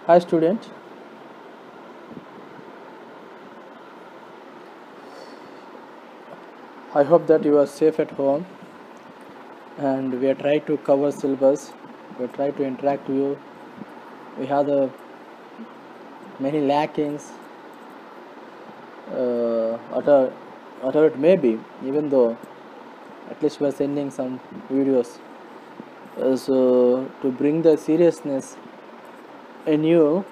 Hi student, I hope that you are safe at home and we are trying to cover syllabus. We are trying to interact with you. We have the many lackings, whatever it may be, even though at least we are sending some videos. So to bring the seriousness in you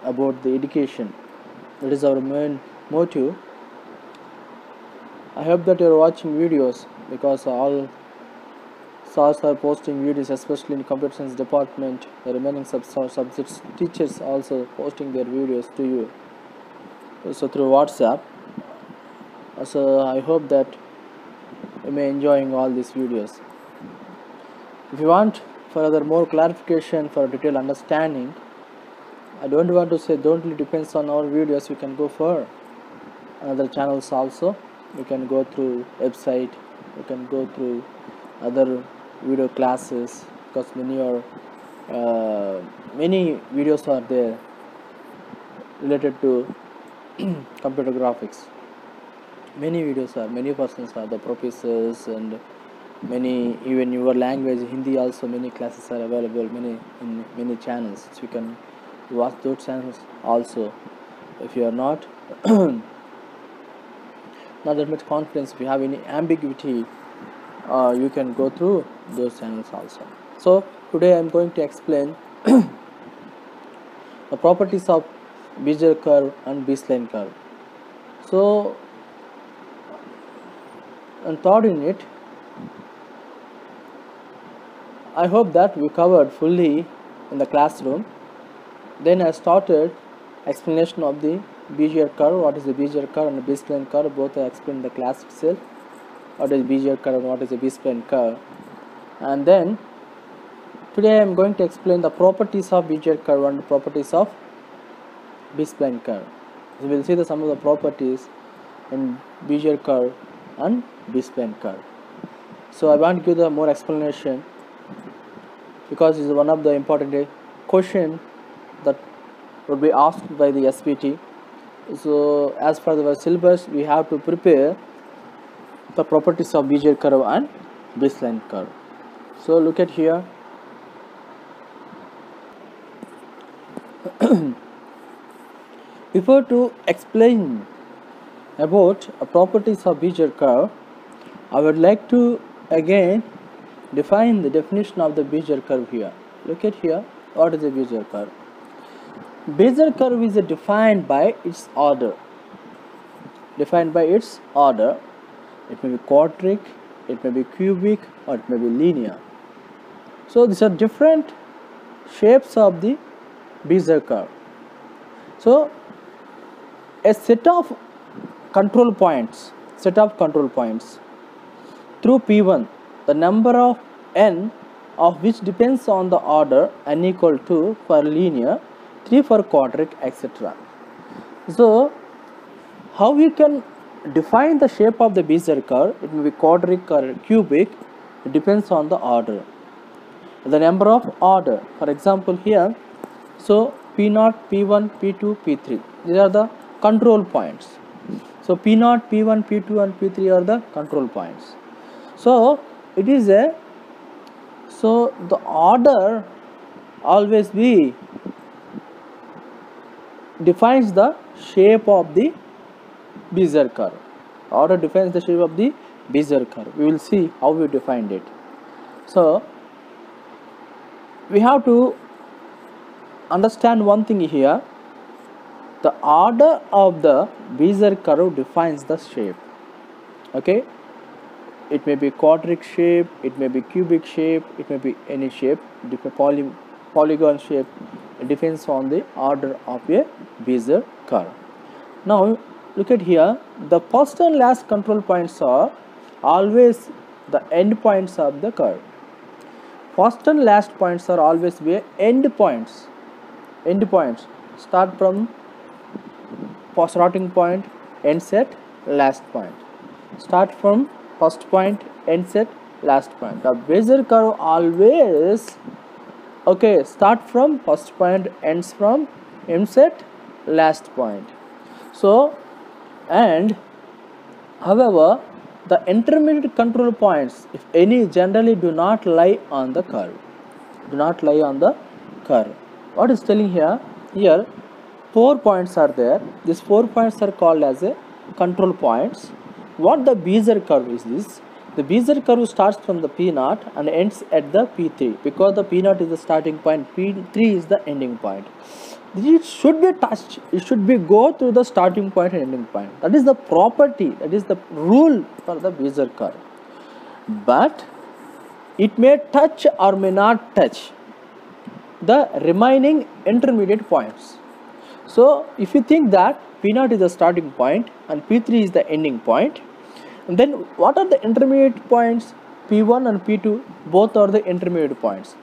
about the education, that is our main motive. I hope that you are watching videos because all SARs are posting videos, especially in computer science department. The remaining subjects teachers also posting their videos to you. So through WhatsApp. So I hope that you may enjoying all these videos. If you want further more clarification for detailed understanding, I don't want to say don't only depends on our videos. You can go for other channels also. You can go through website. You can go through other video classes because many videos are there related to computer graphics. Many persons are the professors and many, even your language Hindi also, many classes are available in many channels, so you can watch those channels also. If you are not that much confidence, if you have any ambiguity, you can go through those channels also. So today I am going to explain the properties of Bezier curve and B-spline curve. So in third unit, I hope that we covered fully in the classroom. Then I started explanation of the Bezier curve, what is the Bezier curve and the B-spline curve, both I explained in the class itself, what is Bezier curve and what is the B-spline curve. And then today I am going to explain the properties of Bezier curve and the properties of B-spline curve. So we will see some of the properties in Bezier curve and B-spline curve. So I want to give the more explanation because it is one of the important question that would be asked by the SPT. So as per the syllabus, we have to prepare the properties of Bezier curve and B-spline curve. So look at here. Before to explain about properties of Bezier curve, I would like to again define the definition of the Bezier curve here. Look at here, what is a Bezier curve? Bezier curve is defined by its order. Defined by its order. It may be quadratic, it may be cubic, or it may be linear. So these are different shapes of the Bezier curve. So a set of control points through P1, the number of n of which depends on the order n equal to for linear, 3 for quadratic, etc. So how we can define the shape of the Bezier curve? It may be quadratic or cubic, it depends on the order, the number of order. For example here, so P0, P1, P2, P3, these are the control points. So P0, P1, P2 and P3 are the control points. So it is so the order always be defines the shape of the Bezier curve. Order defines the shape of the Bezier curve. We will see how we defined it. So we have to understand one thing here. The order of the Bezier curve defines the shape. Okay, it may be quadratic shape, it may be cubic shape, it may be any shape, polygon shape. It depends on the order of a Bezier curve. Now look at here, the first and last control points are always the end points of the curve. First and last points are always be end points. Start from starting point, end set, last point. Start from first point, end set, last point. The Bezier curve always Okay, start from first point, ends at last point. So, and however, the intermediate control points, if any, generally do not lie on the curve. Do not lie on the curve. What is telling here? Here, 4 points are there. These 4 points are called as a control points. What the Bezier curve is this? The Bezier curve starts from the P0 and ends at the P3, because the P0 is the starting point, P3 is the ending point. It should be touched, it should be go through the starting point and ending point. That is the property, that is the rule for the Bezier curve. But it may touch or may not touch the remaining intermediate points. So if you think that P0 is the starting point and P3 is the ending point, and then what are the intermediate points? P1 and P2 both are the intermediate points.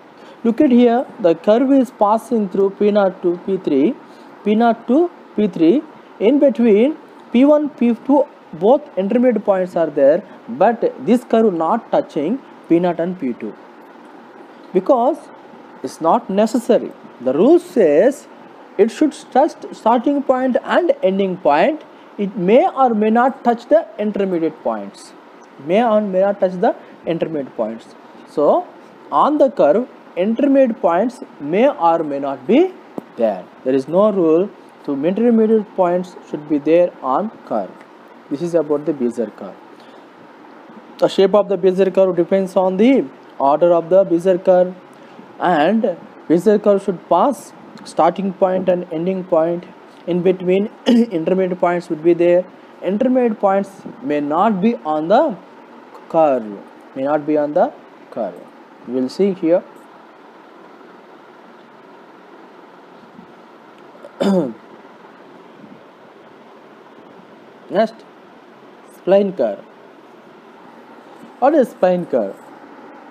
Look at here, the curve is passing through P0 to P3, P0 to P3. In between P1, P2 both intermediate points are there, but this curve not touching P0 and P2, because it's not necessary. The rule says it should touch starting point and ending point. It may or may not touch the intermediate points. May or may not touch the intermediate points. So on the curve, intermediate points may or may not be there. There is no rule to intermediate points should be there on curve. This is about the Bezier curve. The shape of the Bezier curve depends on the order of the Bezier curve, and Bezier curve should pass starting point and ending point. In between intermediate points would be there. Intermediate points may not be on the curve. May not be on the curve. We will see here. Next, spline curve. What is spline curve?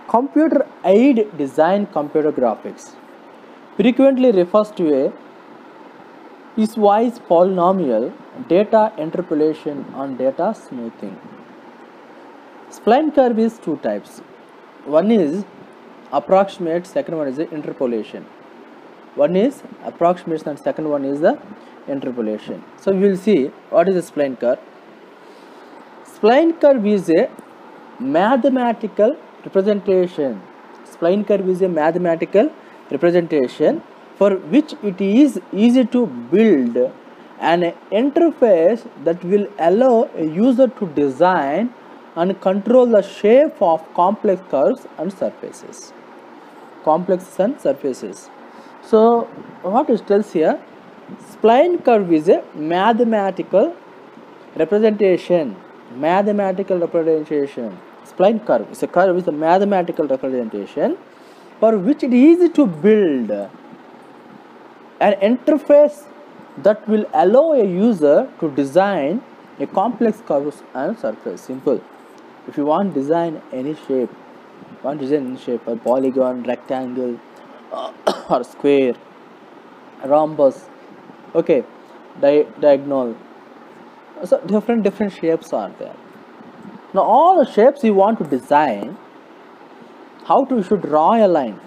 Computer aided design computer graphics frequently refers to a piecewise polynomial data interpolation and data smoothing. Spline curve is two types. One is approximate, second one is the interpolation. One is approximation and second one is the interpolation. So we will see what is a spline curve. Spline curve is a mathematical representation. Spline curve is a mathematical representation for which it is easy to build an interface that will allow a user to design and control the shape of complex curves and surfaces. Complexes and surfaces. So what it tells here, spline curve is a mathematical representation. Mathematical representation. Spline curve is a curve with a mathematical representation for which it is easy to build an interface that will allow a user to design a complex curves and surface. Simple. If you want to design any shape, a polygon, rectangle, or square, rhombus, okay, diagonal. So different shapes are there. Now all the shapes you want to design, you should draw a line.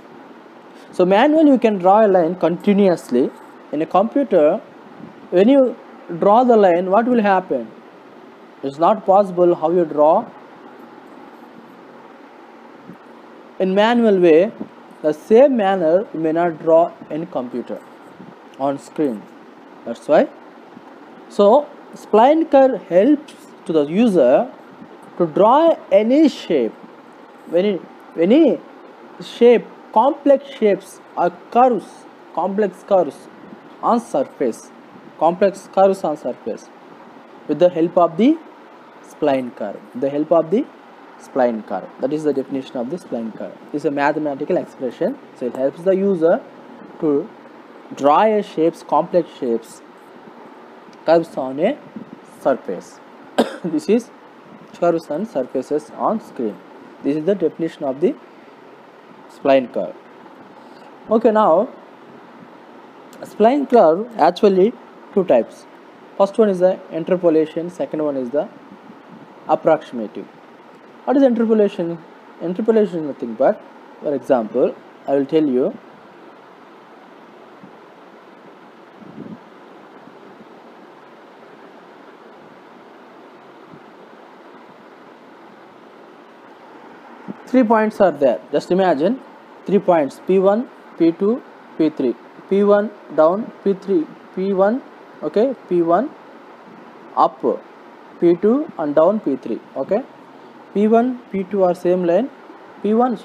So manually you can draw a line continuously. In a computer, when you draw the line, what will happen? It's not possible how you draw in manual way. The same manner you may not draw in computer on screen. That's why. So spline curve helps to the user to draw any shape, any shape, complex shapes or curves, complex curves on surface, with the help of the spline curve. That is the definition of the spline curve. It's a mathematical expression, so it helps the user to draw a shapes, complex shapes, curves on a surface. This is curves and surfaces on screen. This is the definition of the spline curve. Okay, now spline curve actually two types. First one is the interpolation, second one is the approximative. What is interpolation? Interpolation is nothing but, for example, I will tell you, 3 points are there. Just imagine 3 points P1, P2, P3. P1 down, P3, P1, okay, P1 up, P2 and down, P3, okay. P1, P2 are same line, P1,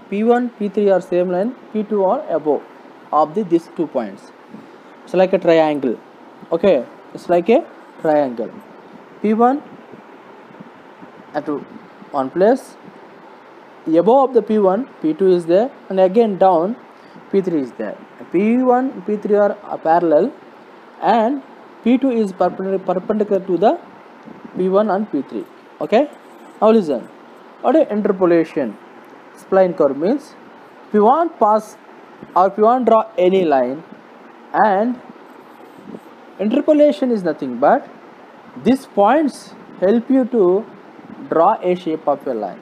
P3 are same line, P2 are above of these 2 points. It's like a triangle, okay, it's like a triangle. P1 at one place, above the P1, P2 is there, and again down, P3 is there. P1, P3 are parallel, and P2 is perpendicular to the P1 and P3, okay. Now listen, what is interpolation? Spline curve means if you want pass or if you want draw any line, and interpolation is nothing but these points help you to draw a shape of a line,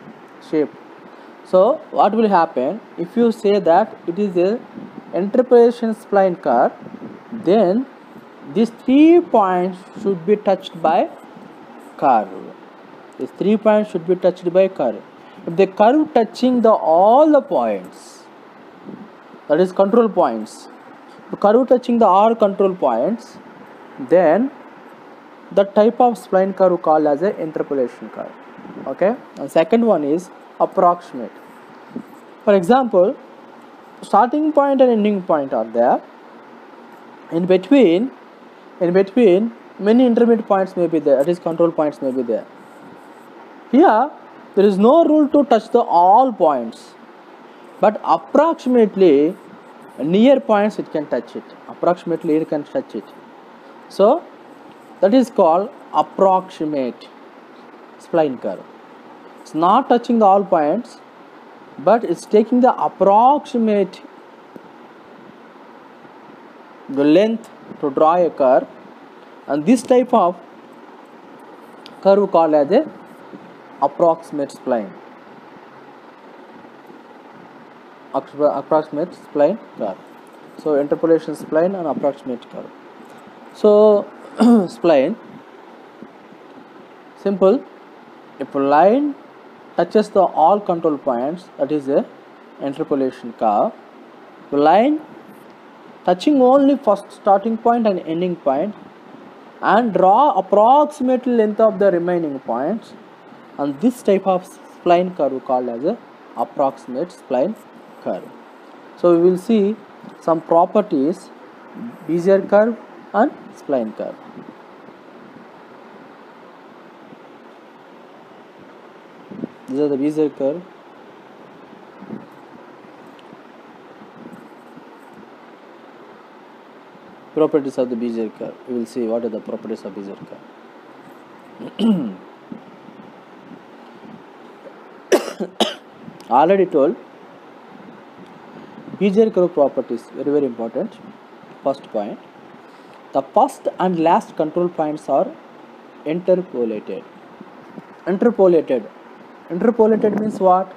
shape. So what will happen if you say that it is a interpolation spline curve, then these 3 points should be touched by curve. These 3 points should be touched by curve. If the curve touching all the points, that is control points, the curve touching all control points, then the type of spline curve called as a interpolation curve, okay. And second one is approximate. For example, starting point and ending point are there. In between many intermediate points may be there, that is control points may be there. Here there is no rule to touch all points, but approximately near points it can touch it, approximately it can touch it. So that is called approximate spline curve. It's not touching all points, but it's taking the approximate the length to draw a curve, and this type of curve called as a approximate spline. Approximate spline curve. So interpolation spline and approximate curve. So spline, simple. If a line touches all control points, that is a interpolation curve. The line touching only first starting point and ending point, and draw approximately length of the remaining points, and this type of spline curve called as a approximate spline curve. So we will see some properties, Bezier curve and spline curve. These are the Bezier curve. Properties of the Bezier curve. We will see what are the properties of Bezier curve. Already told, Bezier curve properties, very important. First point, the first and last control points are interpolated. Interpolated means what?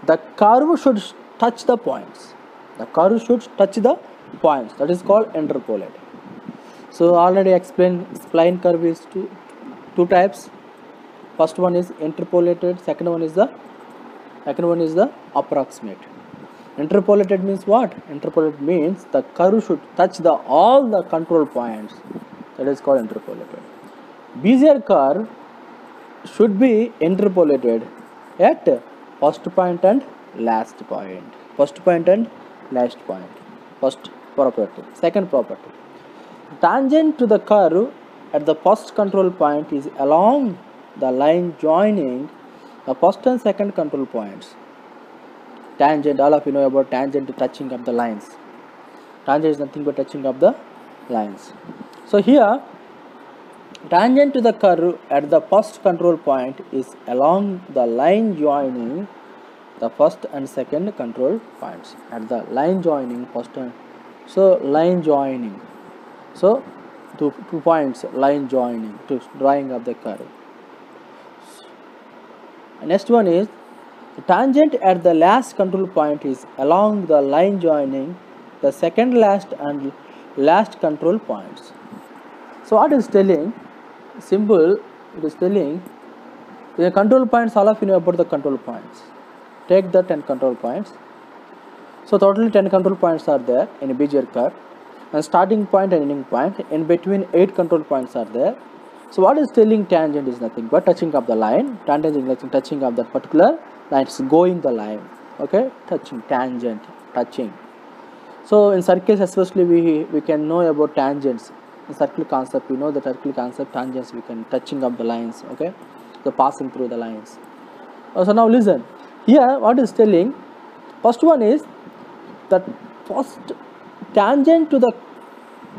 The curve should touch the points. The curve should touch the points. That is called interpolated. So already explained, spline curve is two types. First one is interpolated. Second one is the approximate. Interpolated means what? Interpolated means the curve should touch all the control points. That is called interpolated. Bezier curve should be interpolated at first point and last point. First point and last point. First property. Second property, tangent to the curve at the first control point is along the line joining the first and second control points. Tangent, all of you know about tangent, touching of the lines. Tangent is nothing but touching of the lines. So here, tangent to the curve at the first control point is along the line joining the first and second control points. At the line joining first and line joining. So two points, line joining to drawing of the curve. Next one is the tangent at the last control point is along the line joining the second last and last control points. So what is telling? Simple. It is telling the control points. All of you know about the control points. take the 10 control points. So totally 10 control points are there in a Bezier curve, and starting point and ending point. In between 8 control points are there. So what is telling tangent is nothing but touching of the line. Tangent is nothing, touching of that particular line, it's going the line. Okay, touching, tangent, touching. So in circles especially we can know about tangents. In circle concept, we know the circle concept, tangents, we can touching of the lines. Okay, so passing through the lines. So now listen, here what is telling, first one is that first tangent to the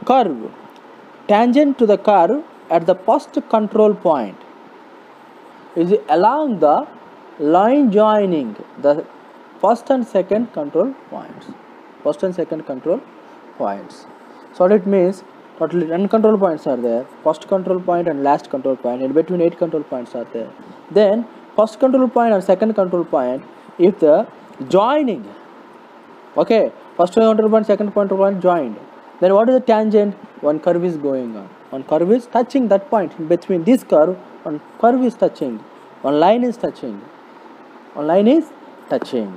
curve, tangent to the curve at the first control point is along the line joining the first and second control points. First and second control points. So what it means, totally 10 control points are there. First control point and last control point. In between 8 control points are there. Then first control point and second control point, if the joining, okay, first control point, second control point joined, then what is the tangent? One curve is going on. One curve is touching that point. In between this curve, one curve is touching. One line is touching. One line is touching.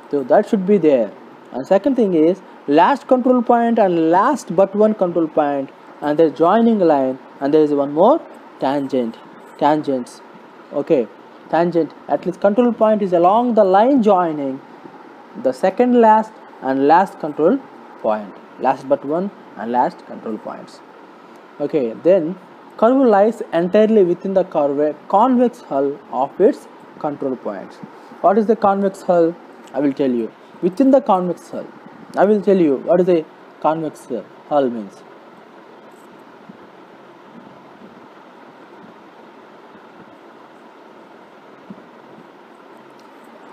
So that should be there. And second thing is last control point and last but one control point, and there is joining line, and there is one more tangent. Tangents. Okay. Tangent. At least control point is along the line joining the second last and last control point. Last but one and last control points. Okay, then curve lies entirely within the convex hull of its control points. What is the convex hull? I will tell you. Within the convex hull, I will tell you what is a convex hull means.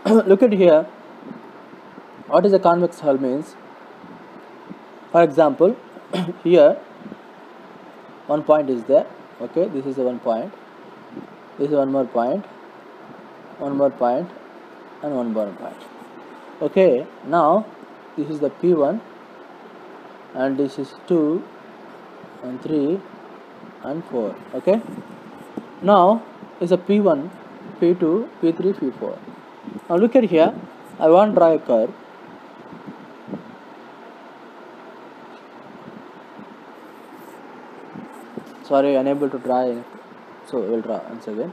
Look at here. What is a convex hull means? For example, here one point is there. Okay, this is the one point. This is one more point, one more point, and one more point. Okay, now this is the P1, and this is 2 and 3 and 4. Okay, now is a P1, P2, P3, P4. Now look at here. I want to draw a curve. Sorry, unable to draw it. So we will draw once again.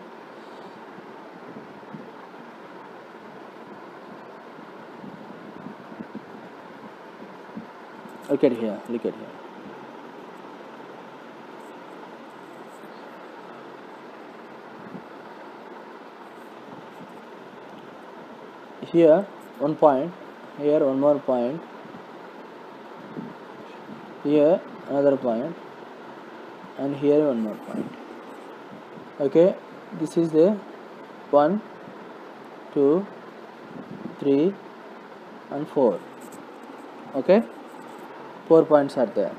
Look at here. Look at here. Here one point. Here one more point. Here another point. And here one more point. Okay, this is the 1, 2, 3 and 4. Okay, 4 points are there.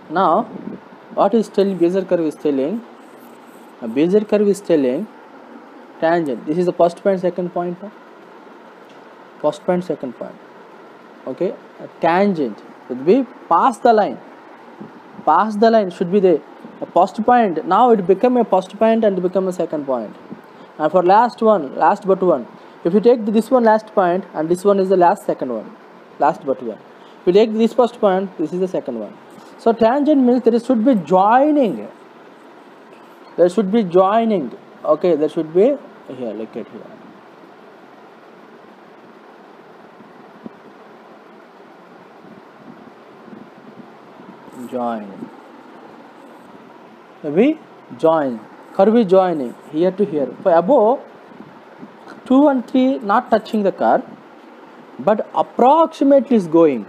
Now what is telling, Bezier curve is telling, a Bezier curve is telling tangent. This is the first point, second point. First point, second point. Okay, a tangent would be past the line. Past the line should be the first point. Now it become a first point and become a second point. And for last one, last but one, if you take this one last point and this one is the last second one, last but one. If you take this first point, this is the second one. So tangent means there should be joining. There should be joining. Okay, there should be here. Look at here. Join. Maybe join. Curve is joining here to here. For above 2 and 3 not touching the curve, but approximately is going.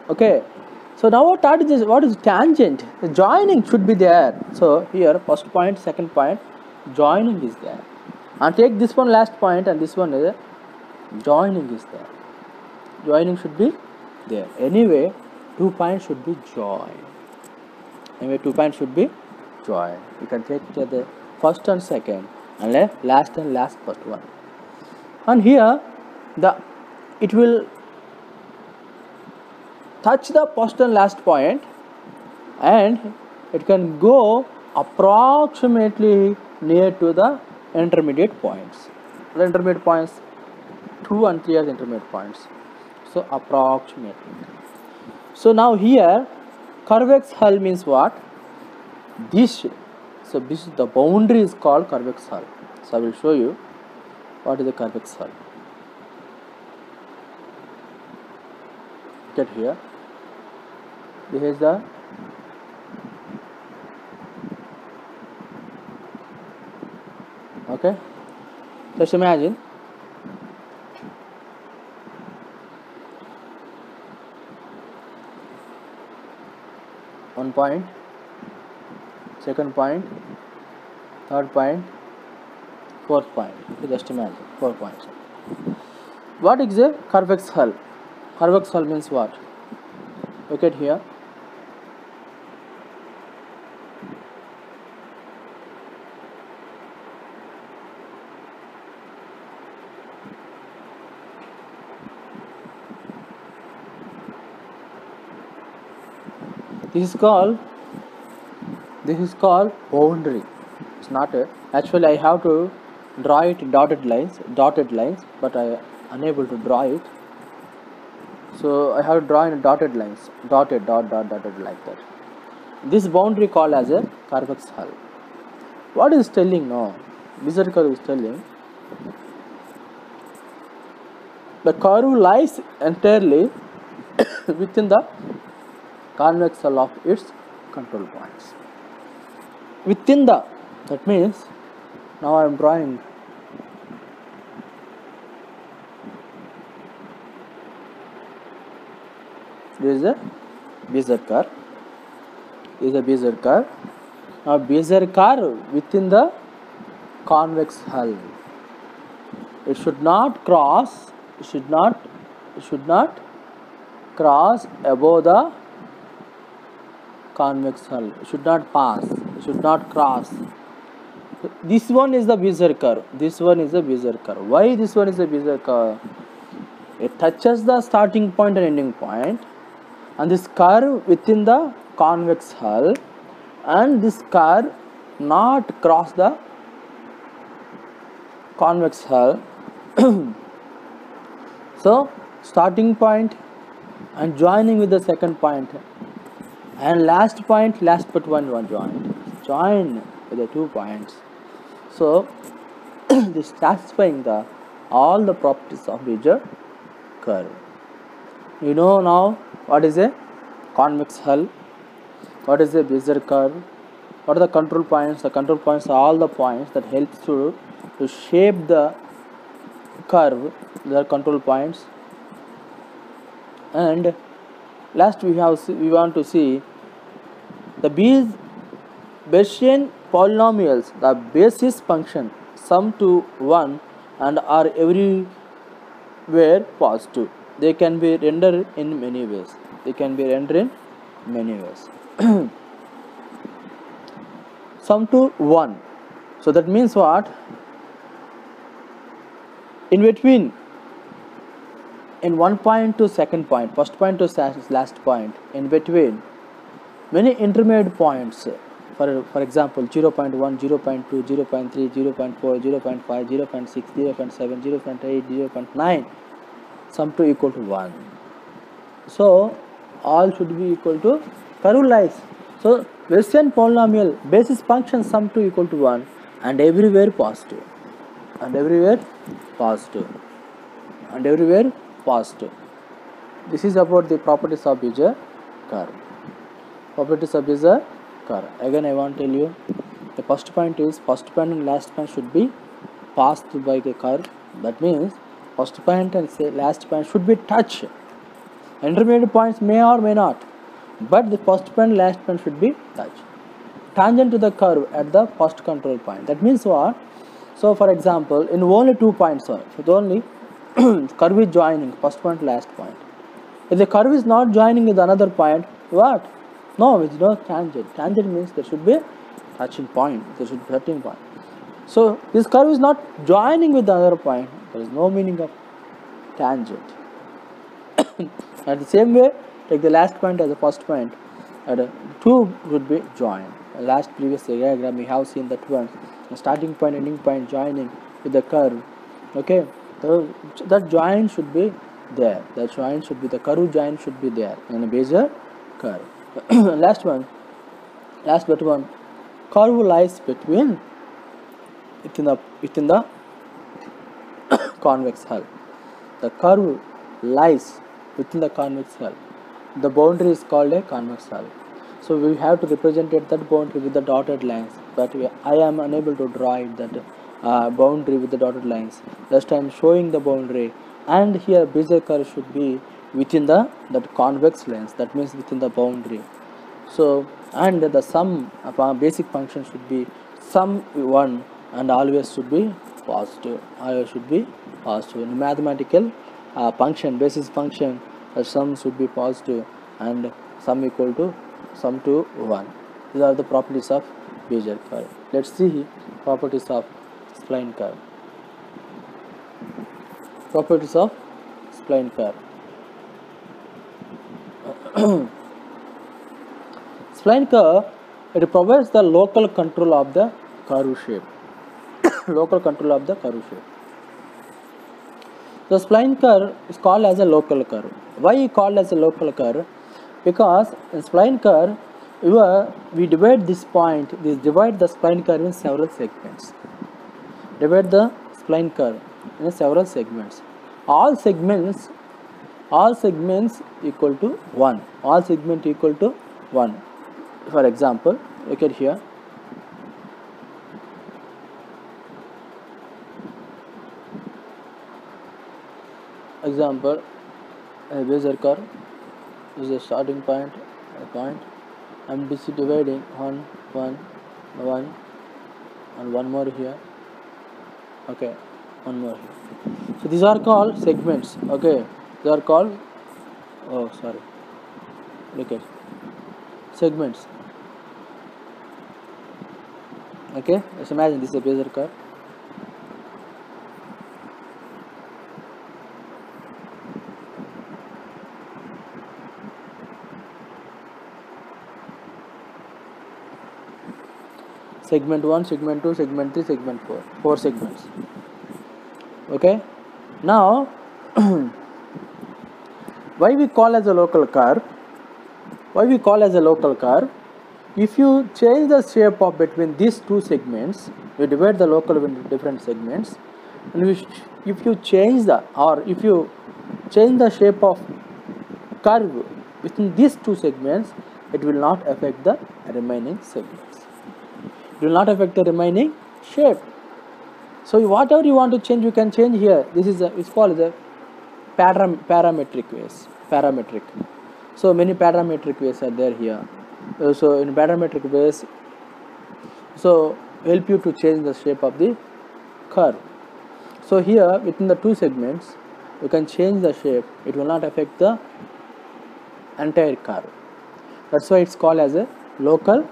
Okay. So now what is tangent? The joining should be there. So here first point, second point, joining is there. And take this one last point and this one is joining is there. Joining should be there. Anyway, 2 points should be joined. Anyway, 2 points should be joined. You can take the first and second, and last and last but one. And here it will touch the first and last point, and it can go approximately near to the intermediate points. The intermediate points 2 and 3 are the intermediate points. So approximately. So now here curvex hull means what? This. So this, the boundary is called curvex hull. So I will show you what is the curvex hull. Get here. This is the okay. Just imagine one point, second point, third point, fourth point. Okay, just imagine 4 points. What is a curvex hull? Curvex hull means what? Look at here. This is called boundary. It's not a, actually I have to draw it in dotted lines, but I unable to draw it. So I have to draw in dotted lines, dotted like that. This boundary called as a curvex hull. What is telling now? Bezier curve is telling the curve lies entirely within the convex hull of its control points. Within the, that means now I am drawing this is a Bezier curve. This is a Bezier curve. Now Bezier curve within the convex hull. It should not cross. It should not cross above the convex hull. It should not pass. It should not cross. This one is the Bezier curve. This one is the Bezier curve. Why this one is the Bezier curve? It touches the starting point and ending point, and this curve within the convex hull, and this curve not cross the convex hull. So starting point and joining with the second point, and last point, last but one join with the 2 points. So this satisfying the all the properties of Bezier curve. You know now what is a convex hull, what is a Bezier curve, what are the control points? The control points are all the points that helps to shape the curve, the control points. And last we want to see the Bayesian polynomials, the basis function sum to 1 and are everywhere positive. They can be rendered in many ways. Sum to 1. So that means what? In between, in one point to second point, first point to last point, in between many intermediate points, for example 0.1, 0.2, 0.3, 0.4, 0.5, 0.6, 0.7, 0.8, 0.9, sum to equal to 1. So all should be equal to curve lies. So Bayesian polynomial basis function sum to equal to 1 and everywhere positive. This is about the properties of Bezier curve. Again I want to tell you, the first point is first point and last point should be passed by the curve. That means first point and last point should be touched. Intermediate points may or may not, but the first point and last point should be touched. Tangent to the curve at the first control point. That means what? So for example, in only 2 points, if only curve is joining first point last point. If the curve is not joining with another point, what? No, it's no tangent. Tangent means there should be touching point. There should be touching point. So this curve is not joining with the other point. There is no meaning of tangent. At the same way, take the last point as the first point. And 2 would be joined. Last previous diagram we have seen that one, the starting point, ending point joining with the curve. Okay. That joint should be there. The joint should be, the curve joint should be there in a Bezier curve. Last but one, curve lies within the convex hull. The curve lies within the convex hull. The boundary is called a convex hull. So we have to represent that boundary with the dotted lines, but I am unable to draw it, that boundary with the dotted lines. Just I am showing the boundary, and here Bezier curve should be within that convex lines, that means within the boundary. So, and the sum basic function should be sum 1 and always should be positive. Always should be positive. In mathematical function, basis function, the sum should be positive and sum equal to sum to 1. These are the properties of Bezier curve. Let's see properties of spline curve. Properties of spline curve. Spline curve, it provides the local control of the curve shape. Local control of the curve shape. The spline curve is called as a local curve. Why called as a local curve? Because in spline curve, we divide this point. We divide the spline curve in several segments. Divide the spline curve in several segments. All segments equal to 1. All segment equal to 1. For example, look at here. Example, a Bezier curve is a starting point, I'm dividing 1, 1, 1, and one more here. Okay, one more here. So these are called segments. Okay, they are called, oh sorry, look at segments. Okay, let's imagine this is a Bezier curve. Segment 1, segment 2, segment 3, segment 4. 4 segments. Okay. Now, why we call as a local curve? Why we call as a local curve? If you change the shape of between these two segments, we divide the local into different segments, and if you change the shape of curve within these two segments, it will not affect the remaining segments. It will not affect the remaining shape. So whatever you want to change, you can change here. This is it's called the parametric ways. Parametric. So many parametric ways are there here. So in parametric ways, so help you to change the shape of the curve. So here within the two segments, you can change the shape. It will not affect the entire curve. That's why it's called as a local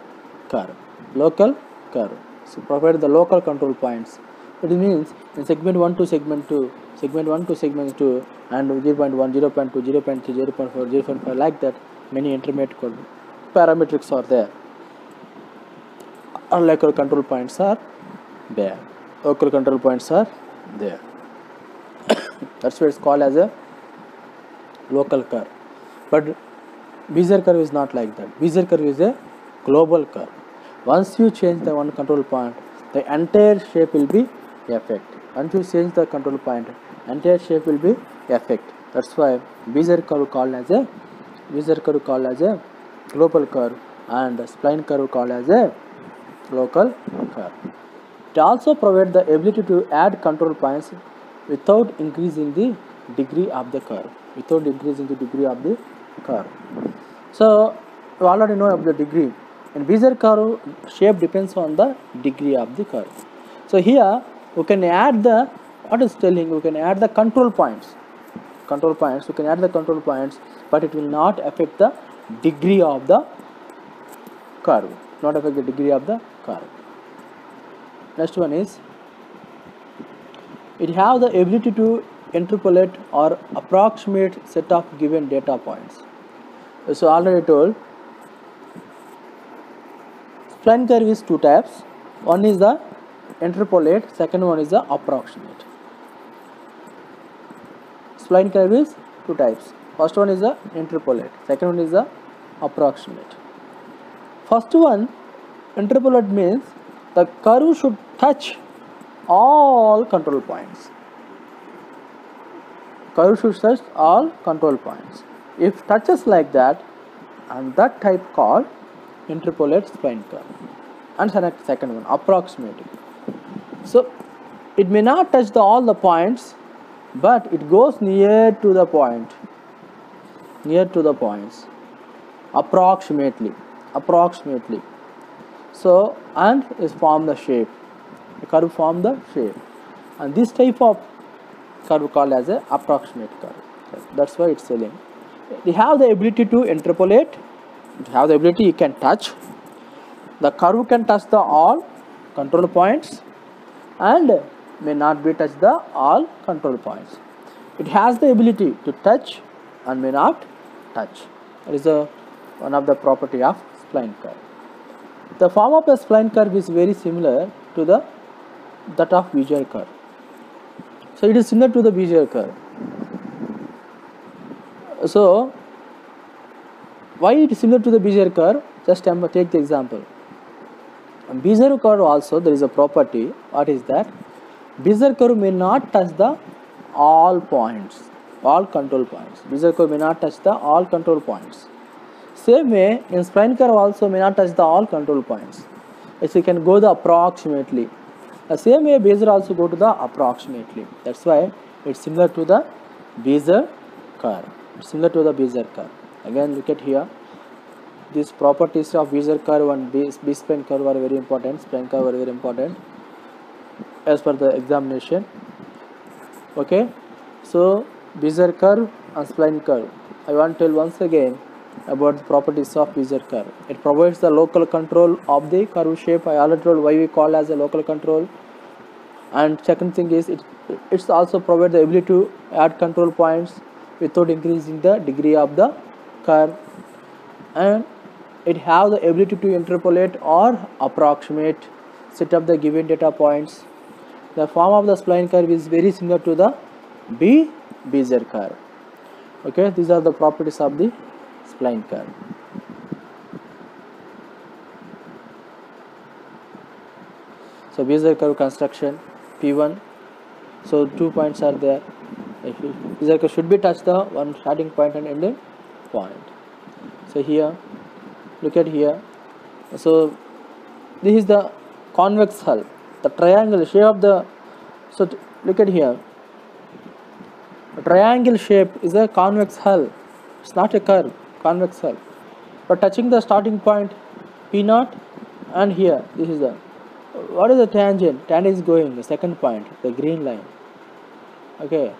curve. Local curve. So provide the local control points. It means in segment 1 to segment 2, segment 1 to segment 2, and 0.1, 0.2, 0.3, 0.4, 0.5, like that, many intermediate parametrics are there. Or local control points are there. Local control points are there. That's why it's called as a local curve. But Bezier curve is not like that. Bezier curve is a global curve. Once you change the one control point, the entire shape will be affected. Once you change the control point, entire shape will be affected. That's why Bezier curve called as a global curve and spline curve called as a local curve. It also provides the ability to add control points without increasing the degree of the curve. So you already know of the degree. In Bezier curve, shape depends on the degree of the curve. So here we can add the we can add the control points. You can add the control points, but it will not affect the degree of the curve. Next one is, it have the ability to interpolate or approximate set of given data points. So already told, spline curve is two types. One is the interpolate, second one is the approximate. spline curve is two types. First one is the interpolate, second one is the approximate. First one, interpolate, means the curve should touch all control points. Curve should touch all control points. If touches like that, and that type called interpolate spline curve. And second one, approximating. So it may not touch all the points, but it goes near to the point, near to the points, approximately. So, and is form the shape, the curve form the shape, and this type of curve called as a approximate curve. That's why it's telling. They have the ability to interpolate. They have the ability, you can touch. The curve can touch the all control points, and may not be touch the all control points. It has the ability to touch and may not touch. That is one of the property of spline curve. The form of the spline curve is very similar to that of Bezier curve. So it is similar to the Bezier curve. So why it is similar to the Bezier curve? Just take the example. In Bezier curve also there is a property. What is that? Bezier curve may not touch the all points, all control points. Bezier curve may not touch the all control points. Same way, in spline curve also may not touch the all control points. As you can go the approximately. The same way Bezier also go to the approximately. That's why it's similar to the Bezier curve. It's similar to the Bezier curve. Again, look at here. These properties of Bezier curve and B-spline curve are very important. Spline curve are very important as per the examination. Okay. So Bezier curve and spline curve. I want to tell once again about the properties of Bezier curve. It provides the local control of the curve shape. I already told why we call as a local control. And second thing is it's also provide the ability to add control points without increasing the degree of the curve, and it have the ability to interpolate or approximate, set up the given data points. The form of the spline curve is very similar to the Bezier curve. Okay, these are the properties of the spline curve. So Bezier curve construction, P1. So 2 points are there. Bezier curve should be touch the one starting point and ending point. So here, look at here. So this is the convex hull, the triangle shape of the. So look at here. A triangle shape is a convex hull. It's not a curve. Convex hull. But touching the starting point P0, and here this is the. What is the tangent? Tangent is going the second point, the green line. Okay.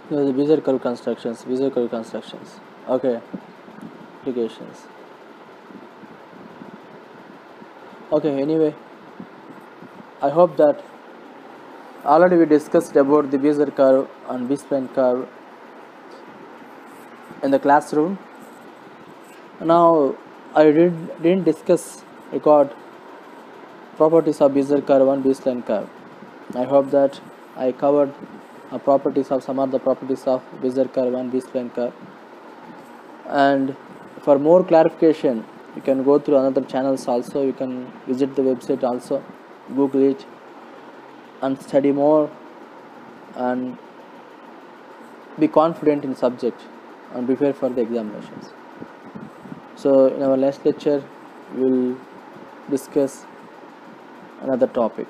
No, the Bezier curve constructions. Okay. Applications. Okay, anyway, I hope that already we discussed about the Bezier curve and B-spline curve in the classroom. Now I didn't discuss record properties of Bezier curve and B-spline curve. I hope that I covered properties of some of the properties of Bezier curve and B-spline curve. And for more clarification, you can go through another channels also. You can visit the website also, Google it, and study more and be confident in subject and prepare for the examinations. So in our next lecture we will discuss another topic.